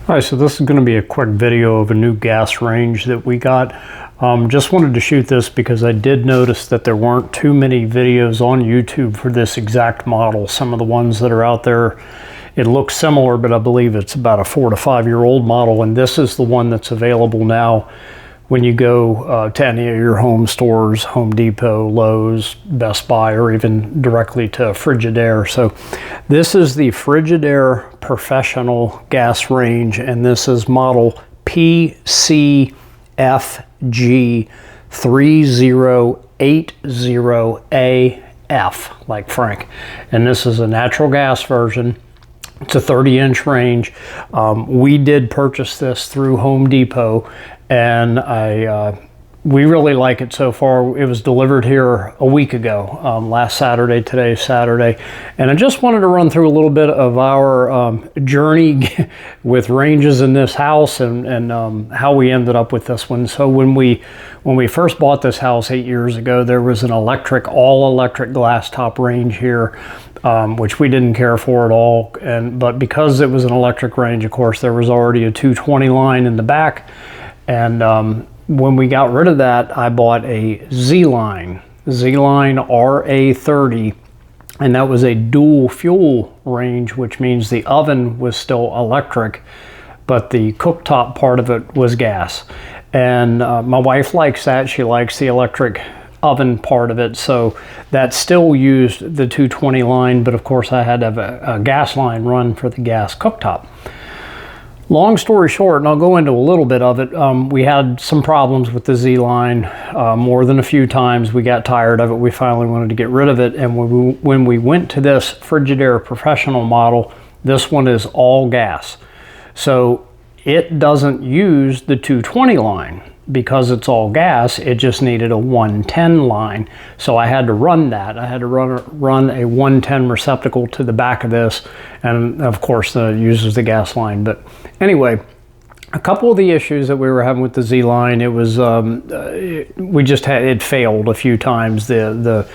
Alright, so this is going to be a quick video of a new gas range that we got. Just wanted to shoot this because I did notice that there weren't too many videos on YouTube for this exact model. Some of the ones that are out there, it looks similar, but I believe it's about a 4 to 5 year old model, and this is the one that's available now when you go to any of your home stores, Home Depot, Lowe's, Best Buy, or even directly to Frigidaire. So this is the Frigidaire Professional gas range, and this is model PCFG3080AF, like Frank. And this is a natural gas version. It's a 30-inch range. We did purchase this through Home Depot, and we really like it so far. It was delivered here a week ago, last Saturday. Today's Saturday, and I just wanted to run through a little bit of our journey with ranges in this house and how we ended up with this one. So when we first bought this house 8 years ago, there was an all electric glass top range here, which we didn't care for at all. But because it was an electric range, of course, there was already a 220 line in the back. And when we got rid of that, I bought a ZLine RA30, and that was a dual fuel range, which means the oven was still electric, but the cooktop part of it was gas. And my wife likes that. She likes the electric oven part of it, so that still used the 220 line, but of course I had to have a gas line run for the gas cooktop. Long story short, and I'll go into a little bit of it, we had some problems with the ZLine more than a few times. We got tired of it. We finally wanted to get rid of it, and when we went to this Frigidaire Professional model, this one is all gas. So it doesn't use the 220 line. Because it's all gas, it just needed a 110 line. So I had to run that. I had to run a 110 receptacle to the back of this, and of course it uses the gas line. But anyway, a couple of the issues that we were having with the ZLine, it was it failed a few times. The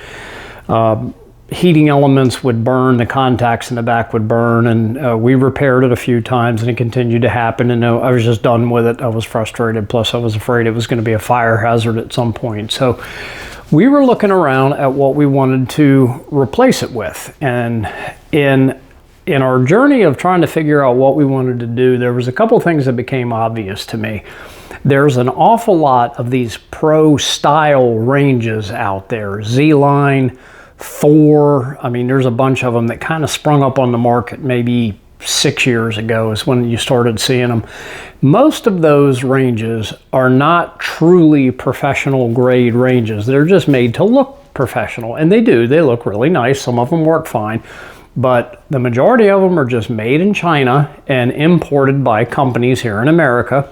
heating elements would burn, the contacts in the back would burn, and we repaired it a few times, and it continued to happen, and I was just done with it. I was frustrated, plus I was afraid it was going to be a fire hazard at some point. So we were looking around at what we wanted to replace it with, and in our journey of trying to figure out what we wanted to do, there was a couple things that became obvious to me. There's an awful lot of these pro style ranges out there. ZLine, Thor, I mean, there's a bunch of them that kind of sprung up on the market maybe 6 years ago is when you started seeing them. Most of those ranges are not truly professional grade ranges. They're just made to look professional, and they look really nice. Some of them work fine, but the majority of them are just made in China and imported by companies here in America,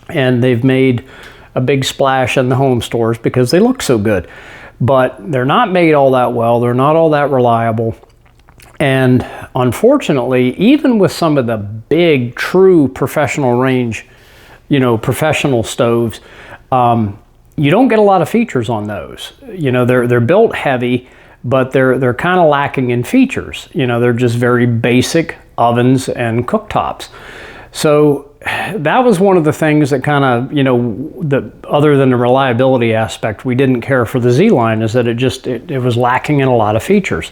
and they've made a big splash in the home stores because they look so good. But they're not made all that well. They're not all that reliable. And unfortunately, even with some of the big, true professional range, professional stoves, you don't get a lot of features on those. They're built heavy, but they're kind of lacking in features. They're just very basic ovens and cooktops. So that was one of the things that kind of, other than the reliability aspect, we didn't care for the ZLine, is that it was lacking in a lot of features.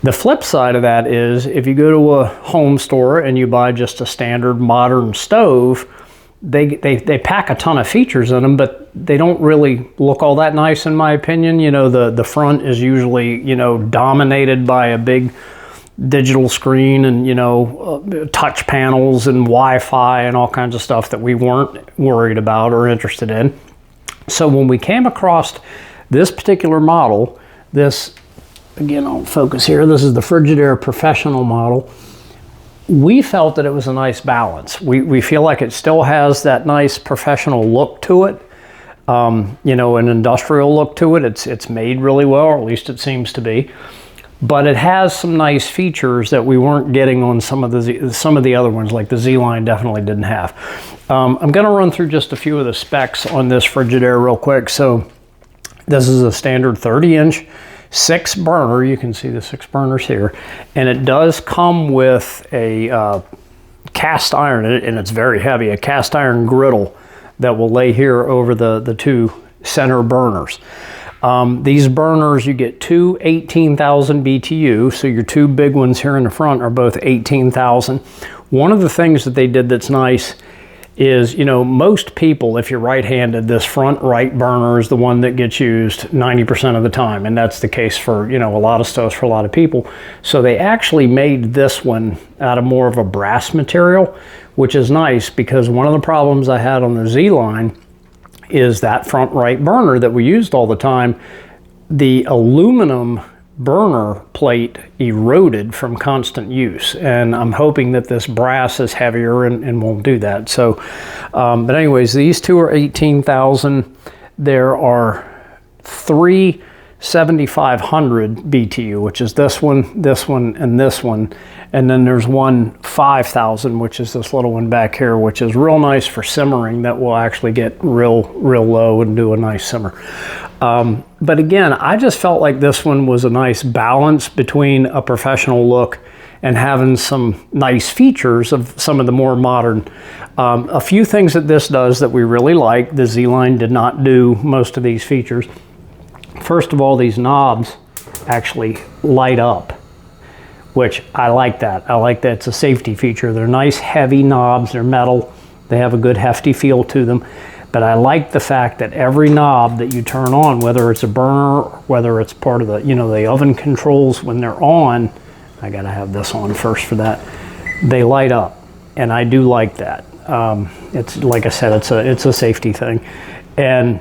The flip side of that is, if you go to a home store and you buy just a standard modern stove, they pack a ton of features in them, but they don't really look all that nice, in my opinion. The front is usually, dominated by a big digital screen and touch panels and Wi-Fi and all kinds of stuff that we weren't worried about or interested in. So when we came across this particular model, this, again, I'll focus here, this is the Frigidaire Professional model, we felt that it was a nice balance. We feel like it still has that nice professional look to it, an industrial look to it. It's made really well, or at least it seems to be. But it has some nice features that we weren't getting on some of the other ones, like the ZLine definitely didn't have. I'm going to run through just a few of the specs on this Frigidaire real quick. So this is a standard 30-inch 6-burner. You can see the 6 burners here, and it does come with a cast iron, and it's very heavy, a cast iron griddle that will lay here over the two center burners. These burners, you get two 18,000 BTU, so your two big ones here in the front are both 18,000. One of the things that they did that's nice is, you know, most people, if you're right-handed, this front right burner is the one that gets used 90% of the time, and that's the case for, you know, a lot of stoves for a lot of people. So they actually made this one out of more of a brass material, which is nice, because one of the problems I had on the ZLine is that front right burner that we used all the time, the aluminum burner plate eroded from constant use, and I'm hoping that this brass is heavier and won't do that. So but anyways, these two are 18,000. There are three 7,500 BTU, which is this one, and this one, and then there's one 5,000, which is this little one back here, which is real nice for simmering. That will actually get real low and do a nice simmer. But again, I just felt like this one was a nice balance between a professional look and having some nice features of some of the more modern. A few things that this does that we really like, the ZLine did not do most of these features. First of all, these knobs actually light up, which I like that. I like that it's a safety feature. They're nice heavy knobs, they're metal, they have a good hefty feel to them. But I like the fact that every knob that you turn on, whether it's a burner, whether it's part of the, you know, the oven controls, when they're on, I gotta have this on first for that, they light up, and I do like that. It's, like I said, it's a safety thing. And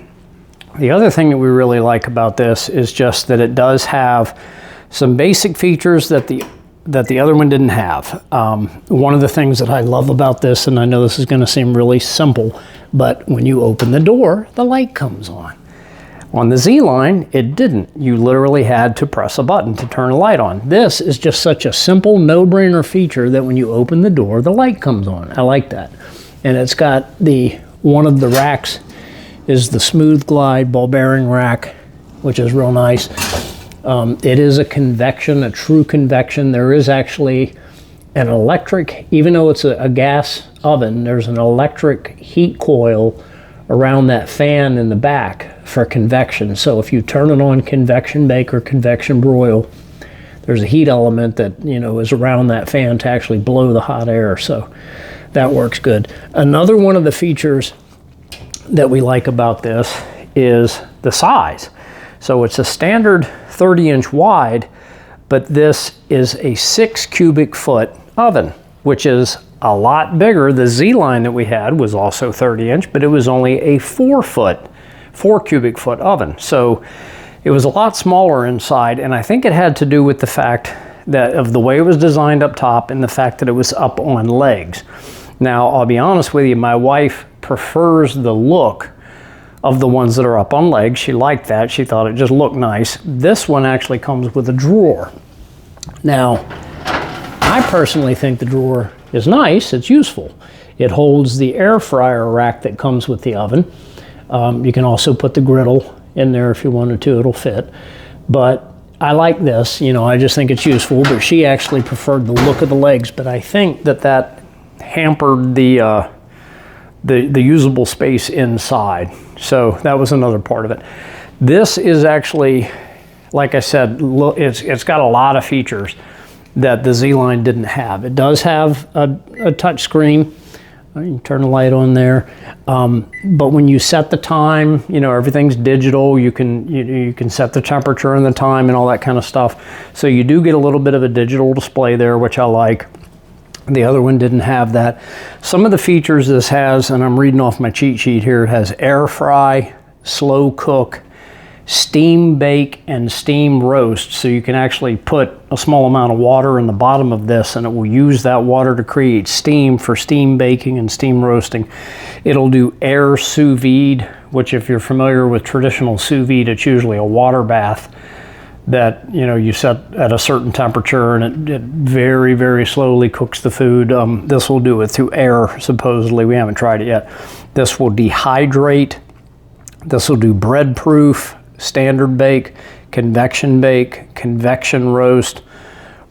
the other thing that we really like about this is just that it does have some basic features that the other one didn't have. One of the things that I love about this, and I know this is going to seem really simple, but when you open the door, the light comes on. On the ZLine, it didn't. You literally had to press a button to turn a light on. This is just such a simple, no-brainer feature that when you open the door, the light comes on. I like that. And it's got one of the racks is the Smooth Glide ball bearing rack, which is real nice. It is a convection, a true convection. There is actually an electric, even though it's a gas oven, there's an electric heat coil around that fan in the back for convection. So if you turn it on convection bake or convection broil, there's a heat element that, you know, is around that fan to actually blow the hot air. So that works good. Another one of the features that we like about this is the size. So it's a standard 30-inch wide, but this is a 6 cubic foot oven, which is a lot bigger. The ZLine that we had was also 30-inch, but it was only a 4 cubic foot oven. So it was a lot smaller inside, and I think it had to do with the fact that of the way it was designed up top and the fact that it was up on legs. Now, I'll be honest with you, my wife prefers the look of the ones that are up on legs. She liked that. She thought it just looked nice. This one actually comes with a drawer. Now, I personally think the drawer is nice. It's useful. It holds the air fryer rack that comes with the oven. You can also put the griddle in there if you wanted to. It'll fit. But I like this. You know, I just think it's useful. But she actually preferred the look of the legs. But I think that hampered the usable space inside. So that was another part of it. This is actually, like I said, it's got a lot of features that the ZLine didn't have. It does have a touch screen. You can turn the light on there. But when you set the time, you know, everything's digital. You can set the temperature and the time and all that kind of stuff. So you do get a little bit of a digital display there, which I like. The other one didn't have that. Some of the features this has, and I'm reading off my cheat sheet here, it has air fry, slow cook, steam bake, and steam roast. So you can actually put a small amount of water in the bottom of this and it will use that water to create steam for steam baking and steam roasting. It'll do air sous vide, which if you're familiar with traditional sous vide, it's usually a water bath that, you know, you set at a certain temperature and it very, very slowly cooks the food. This will do it through air, supposedly. We haven't tried it yet. This will dehydrate. This will do bread proof, standard bake, convection roast,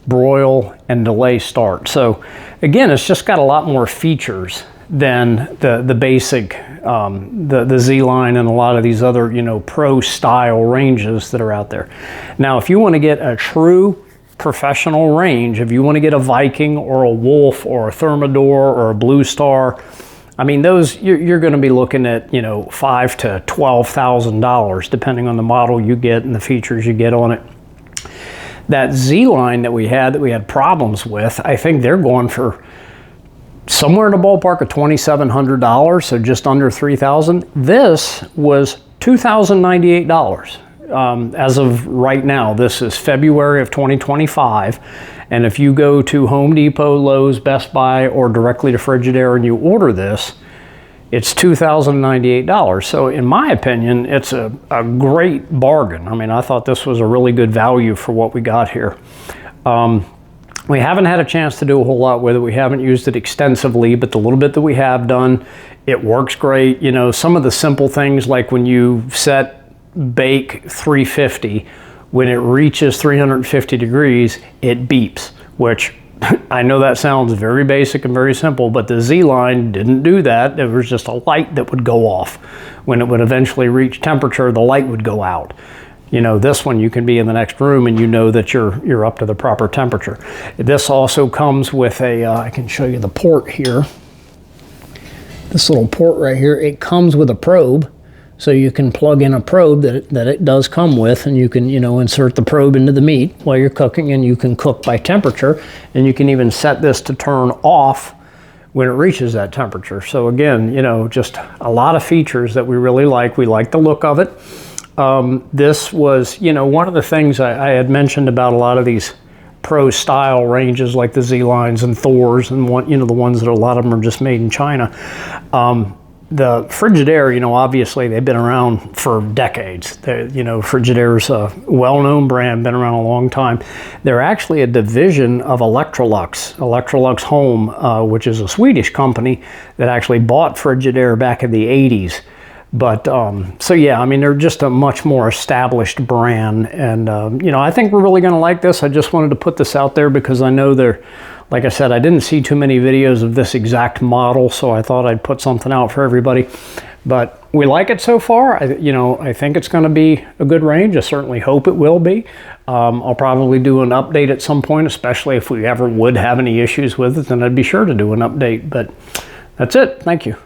broil, and delay start. So again, it's just got a lot more features than the basic, the ZLine and a lot of these other, you know, pro style ranges that are out there. Now, if you want to get a true professional range, if you want to get a Viking or a Wolf or a Thermador or a Blue Star, I mean, those, you're going to be looking at, you know, $5,000 to $12,000, depending on the model you get and the features you get on it. That ZLine that we had problems with, I think they're going for somewhere in the ballpark of $2,700, so just under $3,000. This was $2,098. As of right now, this is February of 2025. And if you go to Home Depot, Lowe's, Best Buy, or directly to Frigidaire and you order this, it's $2,098. So in my opinion, it's a great bargain. I mean, I thought this was a really good value for what we got here. We haven't had a chance to do a whole lot with it. We haven't used it extensively, but the little bit that we have done, it works great. You know, some of the simple things like when you set bake 350, when it reaches 350 degrees, it beeps, which I know that sounds very basic and very simple, but the ZLine didn't do that. There was just a light that would go off. When it would eventually reach temperature, the light would go out. You know, this one, you can be in the next room and you know that you're up to the proper temperature. This also comes with a, I can show you the port here. This little port right here, it comes with a probe. So you can plug in a probe that it does come with, and you can, you know, insert the probe into the meat while you're cooking, and you can cook by temperature, and you can even set this to turn off when it reaches that temperature. So again, you know, just a lot of features that we really like. We like the look of it. This was, you know, one of the things I had mentioned about a lot of these pro style ranges like the ZLines and Thors and one, you know, the ones that a lot of them are just made in China. The Frigidaire, you know, obviously they've been around for decades. You know, Frigidaire's a well-known brand, been around a long time. They're actually a division of Electrolux Home, which is a Swedish company that actually bought Frigidaire back in the 80s. But, so yeah, I mean, they're just a much more established brand. And, you know, I think we're really going to like this. I just wanted to put this out there because I know they're, like I said, I didn't see too many videos of this exact model, so I thought I'd put something out for everybody. But we like it so far. You know, I think it's going to be a good range. I certainly hope it will be. I'll probably do an update at some point, especially if we ever would have any issues with it, then I'd be sure to do an update. But that's it. Thank you.